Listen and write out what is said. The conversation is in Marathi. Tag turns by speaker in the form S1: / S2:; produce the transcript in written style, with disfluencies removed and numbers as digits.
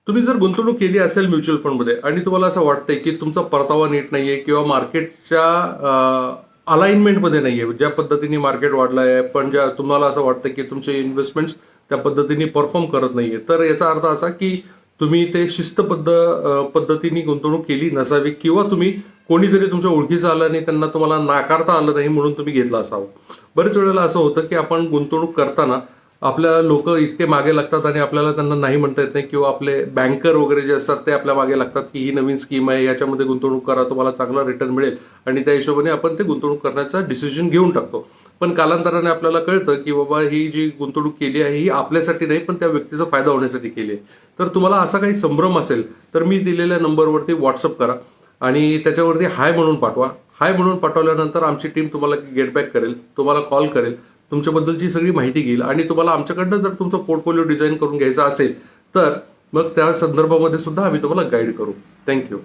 S1: तुम्ही जर गुंतवणूक केली असेल म्युच्युअल फंडमध्ये आणि तुम्हाला असं वाटतंय की तुमचा परतावा नीट नाहीये किंवा मार्केटच्या अलाइनमेंटमध्ये नाहीये, ज्या पद्धतीने मार्केट वाढलं आहे, पण ज्या तुम्हाला असं वाटतं की तुमचे इन्व्हेस्टमेंट्स त्या पद्धतीने परफॉर्म करत नाहीये, तर याचा अर्थ असा की तुम्ही ते पद्धतीने गुंतवणूक केली नसावी किंवा तुम्ही कोणीतरी तुमच्या ओळखीचं आलं आणि त्यांना तुम्हाला नाकारता आलं नाही म्हणून तुम्ही घेतला असावं. बरेच वेळेला असं होतं की आपण गुंतवणूक करताना आपल्या लोक इतके मागे लागतात आणि आपल्याला त्यांना नाही म्हणता येत नाही, किंवा आपले बँकर वगैरे जे असतात ते आपल्या मागे लागतात की ही नवीन स्कीम आहे, याच्यामध्ये गुंतवणूक करा, तुम्हाला चांगला रिटर्न मिळेल, आणि त्या हिशोबाने आपण ते गुंतवणूक करण्याचा डिसिजन घेऊन टाकतो. पण कालांतराने आपल्याला कळतं की बाबा ही जी गुंतवणूक केली आहे ही आपल्यासाठी नाही, पण त्या व्यक्तीचा फायदा होण्यासाठी केली आहे. तर तुम्हाला असा काही संभ्रम असेल तर मी दिलेल्या नंबरवरती व्हॉट्सअप करा आणि त्याच्यावरती हाय म्हणून पाठवा. हाय म्हणून पाठवल्यानंतर आमची टीम तुम्हाला गेट बॅक करेल, तुम्हाला कॉल करेल, तुमच्याबद्दलची सगळी माहिती घेईल आणि तुम्हाला आमच्याकडनं जर तुमचा पोर्टफोलिओ डिझाईन करून घ्यायचा असेल तर मग त्या संदर्भामध्ये सुद्धा आम्ही तुम्हाला गाईड करू. थँक्यू.